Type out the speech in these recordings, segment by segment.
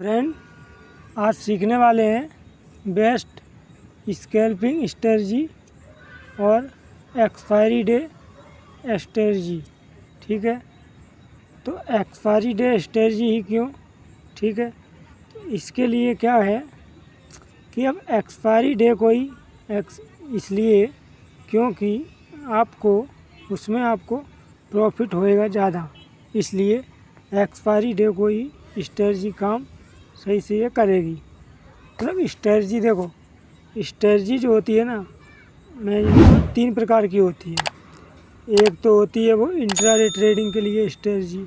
Friend, आज सीखने वाले हैं बेस्ट स्कैल्पिंग स्ट्रेटजी और एक्सपायरी डे स्ट्रेटजी। ठीक है, तो एक्सपायरी डे स्ट्रेटजी ही क्यों? ठीक है, तो इसके लिए क्या है कि अब एक्सपायरी डे कोई इसलिए क्योंकि उसमें आपको प्रॉफिट होएगा ज़्यादा, इसलिए एक्सपायरी डे कोई स्ट्रेटजी काम सही से ये करेगी। मतलब स्ट्रेटजी देखो, स्ट्रेटजी जो होती है ना, मैं 3 प्रकार की होती है। एक तो होती है वो इंट्राडे ट्रेडिंग के लिए स्ट्रेटजी,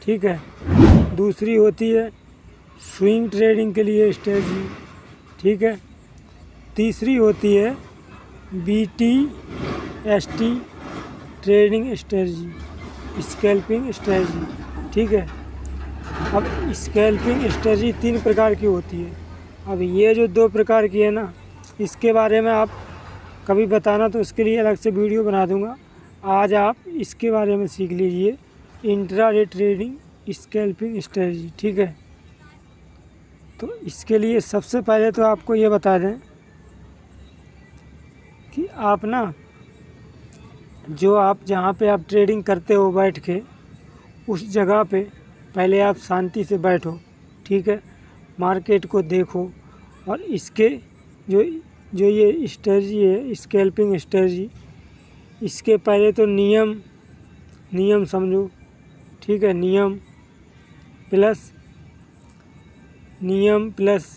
ठीक है। दूसरी होती है स्विंग ट्रेडिंग के लिए स्ट्रेटजी, ठीक है। तीसरी होती है BTST trading strategy, scalping strategy, ठीक है। अब स्कैल्पिंग स्ट्रेटजी 3 प्रकार की होती है। अब ये जो 2 प्रकार की है ना, इसके बारे में आप कभी बताना तो उसके लिए अलग से वीडियो बना दूंगा। आज आप इसके बारे में सीख लीजिए, इंट्राडे ट्रेडिंग स्कैल्पिंग स्ट्रेटजी, ठीक है। तो इसके लिए सबसे पहले तो आपको ये बता दें कि आप ना जहाँ पे आप ट्रेडिंग करते हो बैठ के, उस जगह पे पहले आप शांति से बैठो, ठीक है। मार्केट को देखो और इसके जो ये स्ट्रेटजी है स्कैल्पिंग स्ट्रेटजी, इसके पहले तो नियम समझो, ठीक है। नियम प्लस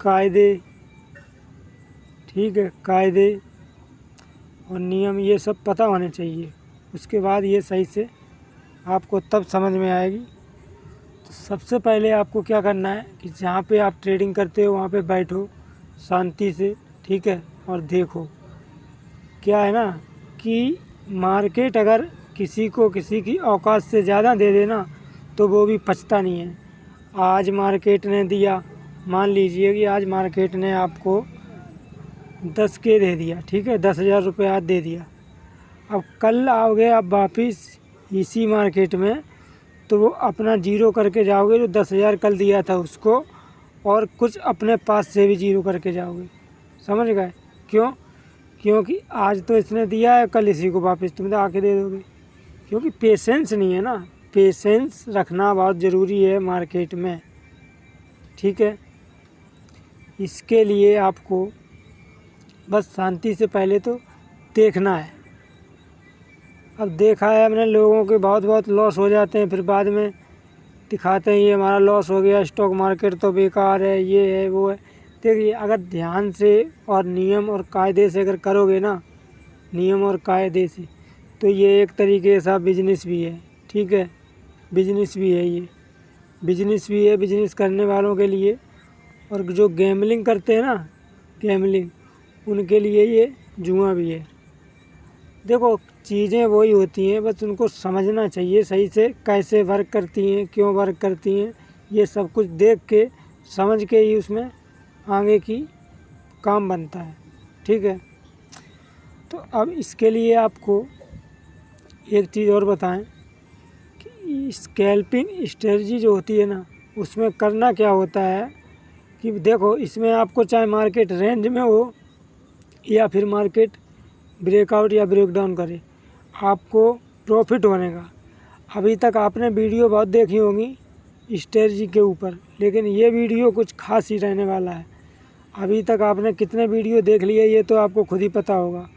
कायदे, ठीक है। कायदे और नियम ये सब पता होने चाहिए, उसके बाद ये सही से आपको तब समझ में आएगी। तो सबसे पहले आपको क्या करना है कि जहाँ पे आप ट्रेडिंग करते हो वहाँ पे बैठो शांति से, ठीक है। और देखो क्या है ना कि मार्केट अगर किसी की औकात से ज़्यादा दे देना तो वो भी पछता नहीं है। आज मार्केट ने दिया, मान लीजिए कि आज मार्केट ने आपको 10K दे दिया, ठीक है, 10,000 रुपये आज दे दिया। अब कल आओगे आप वापिस इसी मार्केट में, तो वो अपना जीरो करके जाओगे, जो 10,000 कल दिया था उसको, और कुछ अपने पास से भी जीरो करके जाओगे। समझ गए क्यों? क्योंकि आज तो इसने दिया है, कल इसी को वापस तुम तो आके दे दोगे। क्योंकि पेशेंस नहीं है ना, पेशेंस रखना बहुत ज़रूरी है मार्केट में, ठीक है। इसके लिए आपको बस शांति से पहले तो देखना है। अब देखा है हमने लोगों के बहुत लॉस हो जाते हैं, फिर बाद में दिखाते हैं ये हमारा लॉस हो गया, स्टॉक मार्केट तो बेकार है, ये है वो है। देखिए, अगर ध्यान से और नियम और कायदे से अगर करोगे ना, नियम और कायदे से, तो ये एक तरीके से बिजनेस भी है, ठीक है। बिजनेस भी है, ये बिजनेस भी है बिजनेस करने वालों के लिए। और जो गैम्बलिंग करते हैं ना, गैम्बलिंग, उनके लिए ये जुआ भी है। देखो, चीज़ें वही होती हैं, बस उनको समझना चाहिए सही से, कैसे वर्क करती हैं, क्यों वर्क करती हैं, ये सब कुछ देख के समझ के ही उसमें आगे की काम बनता है, ठीक है। तो अब इसके लिए आपको एक चीज़ और बताएं कि स्कैल्पिंग स्ट्रेटजी जो होती है ना, उसमें करना क्या होता है कि देखो, इसमें आपको चाहे मार्केट रेंज में हो या फिर मार्केट ब्रेकआउट या ब्रेकडाउन करे, आपको प्रॉफिट होने का। अभी तक आपने वीडियो बहुत देखी होंगी स्ट्रेटजी के ऊपर, लेकिन ये वीडियो कुछ खास ही रहने वाला है। अभी तक आपने कितने वीडियो देख लिए ये तो आपको खुद ही पता होगा।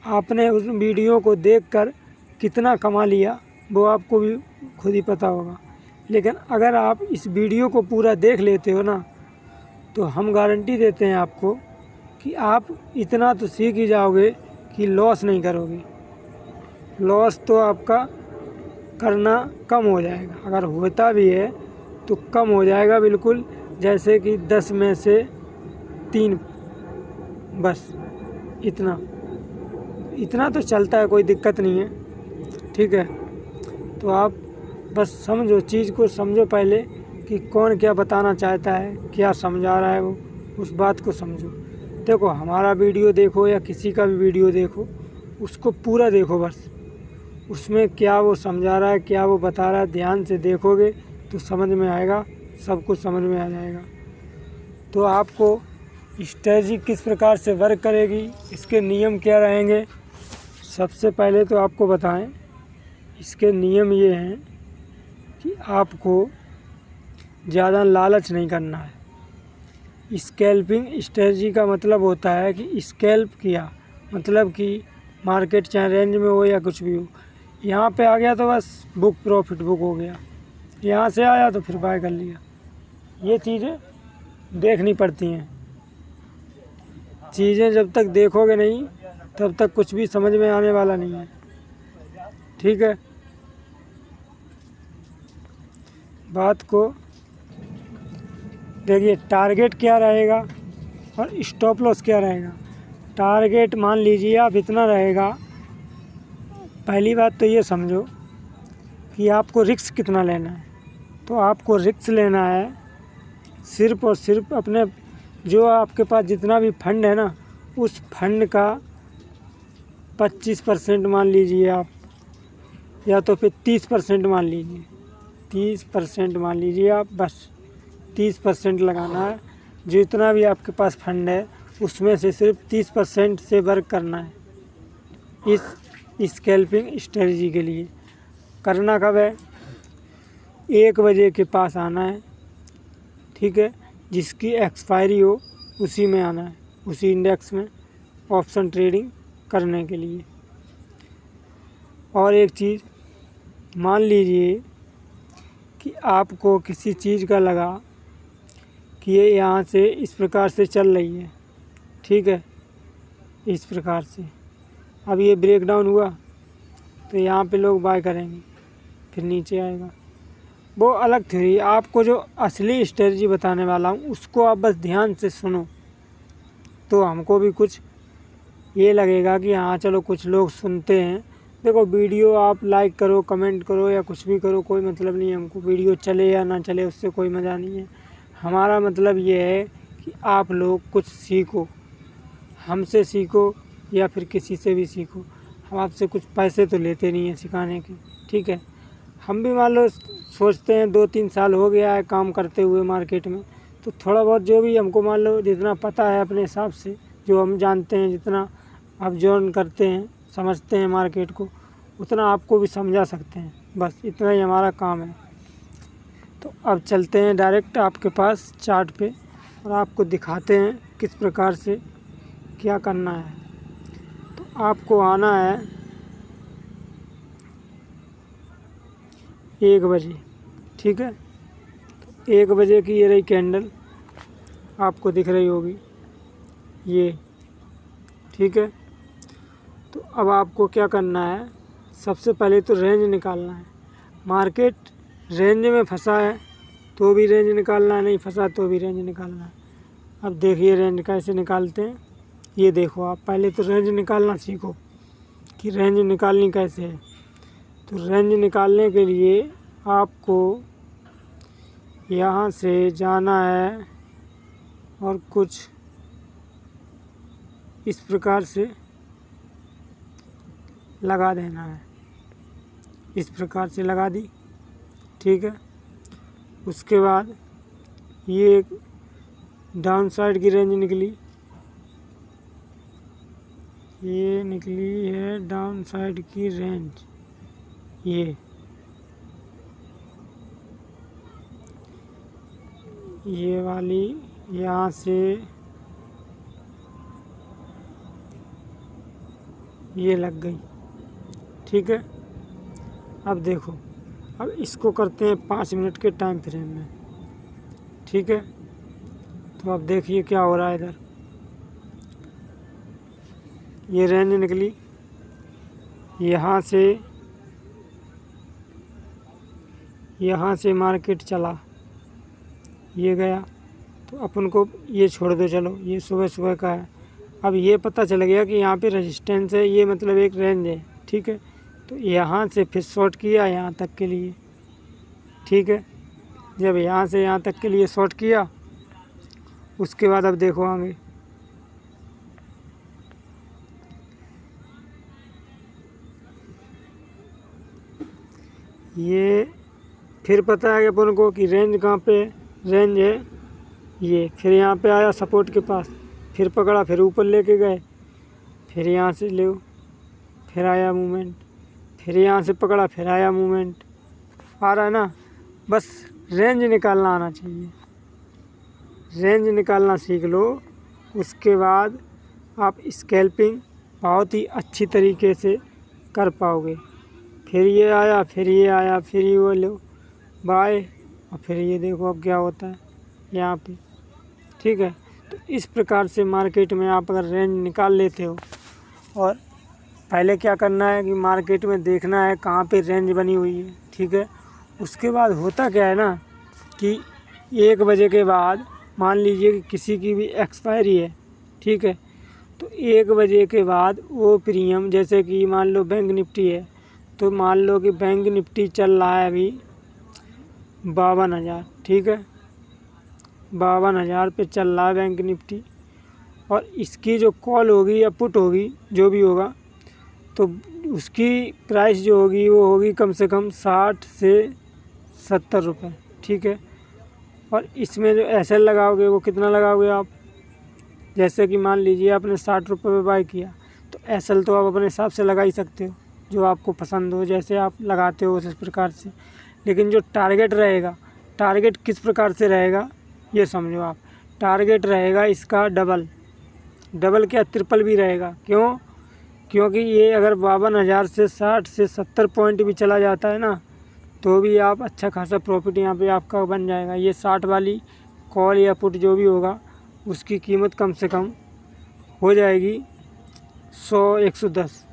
आपने उस वीडियो को देखकर कितना कमा लिया वो आपको भी खुद ही पता होगा। लेकिन अगर आप इस वीडियो को पूरा देख लेते हो ना, तो हम गारंटी देते हैं आपको कि आप इतना तो सीख ही जाओगे कि लॉस नहीं करोगे। लॉस तो आपका करना कम हो जाएगा, अगर होता भी है तो कम हो जाएगा बिल्कुल, जैसे कि 10 में से 3, बस इतना तो चलता है, कोई दिक्कत नहीं है, ठीक है। तो आप बस समझो, चीज़ को समझो पहले कि कौन क्या बताना चाहता है, क्या समझा रहा है वो, उस बात को समझो। देखो, हमारा वीडियो देखो या किसी का भी वीडियो देखो, उसको पूरा देखो, बस उसमें क्या वो समझा रहा है, क्या वो बता रहा है, ध्यान से देखोगे तो समझ में आएगा सब कुछ समझ में आ जाएगा। तो आपको स्ट्रेटजी किस प्रकार से वर्क करेगी, इसके नियम क्या रहेंगे, सबसे पहले तो आपको बताएं। इसके नियम ये हैं कि आपको ज़्यादा लालच नहीं करना है। स्कैल्पिंग स्ट्रेटजी का मतलब होता है कि स्कैल्प किया, मतलब कि मार्केट चाहे रेंज में हो या कुछ भी हो, यहाँ पे आ गया तो बस बुक प्रॉफिट बुक हो गया, यहाँ से आया तो फिर बाय कर लिया। ये चीज़ें देखनी पड़ती हैं। चीज़ें जब तक देखोगे नहीं तब तक कुछ भी समझ में आने वाला नहीं है। ठीक है, बात को देखिए, टारगेट क्या रहेगा और स्टॉप लॉस क्या रहेगा। टारगेट मान लीजिए आप इतना रहेगा। पहली बात तो ये समझो कि आपको रिस्क कितना लेना है। तो आपको रिस्क लेना है सिर्फ और सिर्फ अपने, जो आपके पास जितना भी फंड है ना, उस फंड का 25% मान लीजिए आप, या तो फिर 30% मान लीजिए। 30% मान लीजिए आप, बस 30% लगाना है। जितना भी आपके पास फंड है उसमें से सिर्फ 30% से वर्क करना है इस स्कैल्पिंग स्ट्रेटजी के लिए। करना कब है? 1 बजे के पास आना है। ठीक है, जिसकी एक्सपायरी हो उसी में आना है, उसी इंडेक्स में ऑप्शन ट्रेडिंग करने के लिए। और एक चीज़, मान लीजिए कि आपको किसी चीज़ का लगा कि ये यहाँ से इस प्रकार से चल रही है, ठीक है, इस प्रकार से, अब ये ब्रेक डाउन हुआ तो यहाँ पे लोग बाय करेंगे, फिर नीचे आएगा। वो अलग थ्योरी। आपको जो असली स्ट्रेटजी बताने वाला हूँ उसको आप बस ध्यान से सुनो, तो हमको भी कुछ ये लगेगा कि हाँ चलो कुछ लोग सुनते हैं। देखो, वीडियो आप लाइक करो, कमेंट करो या कुछ भी करो, कोई मतलब नहीं है हमको। वीडियो चले या ना चले उससे कोई मज़ा नहीं है। हमारा मतलब ये है कि आप लोग कुछ सीखो, हमसे सीखो या फिर किसी से भी सीखो। हम आपसे कुछ पैसे तो लेते नहीं हैं सिखाने के, ठीक है। हम भी मान लो सोचते हैं 2-3 साल हो गया है काम करते हुए मार्केट में, तो थोड़ा बहुत जो भी हमको मान लो जितना पता है अपने हिसाब से, जो हम जानते हैं, जितना ऑब्जर्व करते हैं, समझते हैं मार्केट को, उतना आपको भी समझा सकते हैं। बस इतना ही हमारा काम है। तो अब चलते हैं डायरेक्ट आपके पास चार्ट पे और आपको दिखाते हैं किस प्रकार से क्या करना है। तो आपको आना है 1 बजे, ठीक है। तो 1 बजे की ये रही कैंडल, आपको दिख रही होगी ये, ठीक है। तो अब आपको क्या करना है, सबसे पहले तो रेंज निकालना है। मार्केट रेंज में फंसा है तो भी रेंज निकालना है, नहीं फंसा तो भी रेंज निकालना है। अब देखिए रेंज कैसे निकालते हैं। ये देखो, आप पहले तो रेंज निकालना सीखो कि रेंज निकालनी कैसे है। तो रेंज निकालने के लिए आपको यहाँ से जाना है और कुछ इस प्रकार से लगा देना है। इस प्रकार से लगा दी, ठीक है। उसके बाद ये एक डाउन साइड की रेंज निकली, ये निकली है डाउन साइड की रेंज, ये वाली यहाँ से ये लग गई, ठीक है। अब देखो, अब इसको करते हैं 5 मिनट के टाइम फ्रेम में, ठीक है। तो अब देखिए क्या हो रहा है इधर। ये रेंज निकली, यहाँ से मार्केट चला, ये गया, तो अपन को ये छोड़ दो, चलो ये सुबह सुबह का है। अब ये पता चल गया कि यहाँ पे रेजिस्टेंस है, ये मतलब एक रेंज है, ठीक है। तो यहाँ से फिर शॉर्ट किया यहाँ तक के लिए, ठीक है। जब यहाँ से यहाँ तक के लिए शॉर्ट किया, उसके बाद अब देखो आगे, ये फिर पता है अपन को कि रेंज कहाँ पे है, रेंज है ये। फिर यहाँ पे आया सपोर्ट के पास, फिर पकड़ा, फिर ऊपर लेके गए, फिर यहाँ से ले, फिर आया मूवमेंट, फिर यहाँ से पकड़ा, फिर आया मूवमेंट। आ रहा है ना। बस रेंज निकालना आना चाहिए, रेंज निकालना सीख लो। उसके बाद आप स्कैल्पिंग बहुत ही अच्छी तरीके से कर पाओगे। फिर ये आया, फिर ये आया, फिर ये वो लो बाय, और फिर ये देखो अब क्या होता है यहाँ पे। ठीक है, तो इस प्रकार से मार्केट में आप अगर रेंज निकाल लेते हो, और पहले क्या करना है कि मार्केट में देखना है कहाँ पे रेंज बनी हुई है। ठीक है, उसके बाद होता क्या है ना कि 1 बजे के बाद मान लीजिए कि किसी की भी एक्सपायरी है। ठीक है, तो 1 बजे के बाद वो प्रीमियम, जैसे कि मान लो बैंक निफ्टी है, तो मान लो कि बैंक निफ्टी चल रहा है अभी 52,000। ठीक है, 52,000 पे चल रहा है बैंक निफ्टी, और इसकी जो कॉल होगी या पुट होगी जो भी होगा, तो उसकी प्राइस जो होगी वो होगी कम से कम 60 से 70 रुपये। ठीक है, और इसमें जो एसएल लगाओगे वो कितना लगाओगे आप, जैसे कि मान लीजिए आपने 60 रुपये में बाय किया, तो एसएल तो आप अपने हिसाब से लगा ही सकते हो, जो आपको पसंद हो, जैसे आप लगाते हो उस प्रकार से। लेकिन जो टारगेट रहेगा, टारगेट किस प्रकार से रहेगा ये समझो आप। टारगेट रहेगा इसका डबल क्या, ट्रिपल भी रहेगा। क्यों? क्योंकि ये अगर 52,000 से 60 से 70 पॉइंट भी चला जाता है ना, तो भी आप अच्छा खासा प्रॉफिट यहाँ पे आपका बन जाएगा। ये 60 वाली कॉल या पुट जो भी होगा, उसकी कीमत कम से कम हो जाएगी 100-110।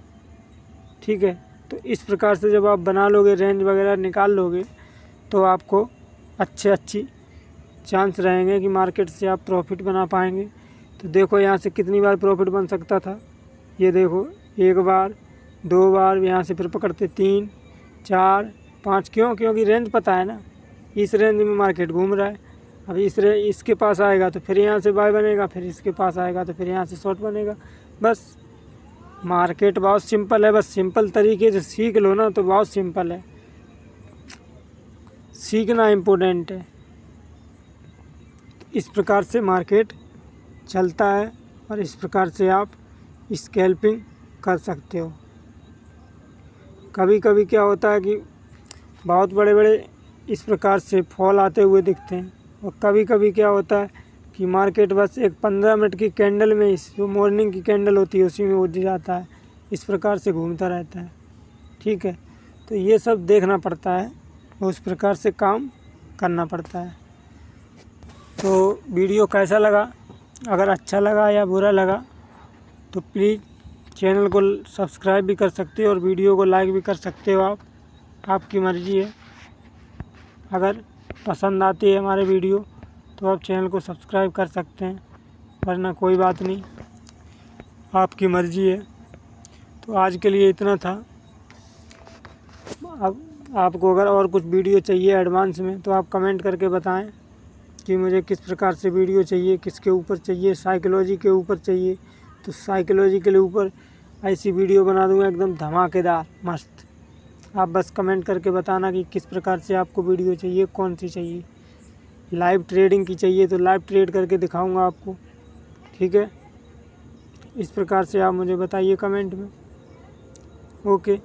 ठीक है, तो इस प्रकार से जब आप बना लोगे, रेंज वगैरह निकाल लोगे, तो आपको अच्छी चांस रहेंगे कि मार्केट से आप प्रॉफिट बना पाएंगे। तो देखो यहाँ से कितनी बार प्रॉफिट बन सकता था, ये देखो 1 बार, 2 बार, यहाँ से फिर पकड़ते 3, 4, 5। क्यों? क्योंकि रेंज पता है ना, इस रेंज में मार्केट घूम रहा है। अब इसके पास आएगा तो फिर यहाँ से बाय बनेगा, फिर इसके पास आएगा तो फिर यहाँ से शॉर्ट बनेगा। बस मार्केट बहुत सिंपल है, बस सिंपल तरीके से सीख लो ना तो बहुत सिंपल है। सीखना इम्पोर्टेंट है। इस प्रकार से मार्केट चलता है, और इस प्रकार से आप स्कैल्पिंग कर सकते हो। कभी कभी क्या होता है कि बहुत बड़े बड़े इस प्रकार से फॉल आते हुए दिखते हैं, और कभी कभी क्या होता है कि मार्केट बस एक 15 मिनट की कैंडल में, इस जो मॉर्निंग की कैंडल होती है उसी में उठ जाता है, इस प्रकार से घूमता रहता है। ठीक है, तो ये सब देखना पड़ता है, उस प्रकार से काम करना पड़ता है। तो वीडियो कैसा लगा, अगर अच्छा लगा या बुरा लगा तो प्लीज़ चैनल को सब्सक्राइब भी कर सकते हो, और वीडियो को लाइक भी कर सकते हो। आपकी मर्ज़ी है। अगर पसंद आती है हमारे वीडियो तो आप चैनल को सब्सक्राइब कर सकते हैं, वरना कोई बात नहीं, आपकी मर्ज़ी है। तो आज के लिए इतना था। अब आपको अगर और कुछ वीडियो चाहिए एडवांस में तो आप कमेंट करके बताएं कि मुझे किस प्रकार से वीडियो चाहिए, किसके ऊपर चाहिए। साइकोलॉजी के ऊपर चाहिए तो साइकोलॉजी के ऊपर ऐसी वीडियो बना दूँगा एकदम धमाकेदार मस्त। आप बस कमेंट करके बताना कि किस प्रकार से आपको वीडियो चाहिए, कौन सी चाहिए। लाइव ट्रेडिंग की चाहिए तो लाइव ट्रेड करके दिखाऊंगा आपको। ठीक है, इस प्रकार से आप मुझे बताइए कमेंट में। ओके।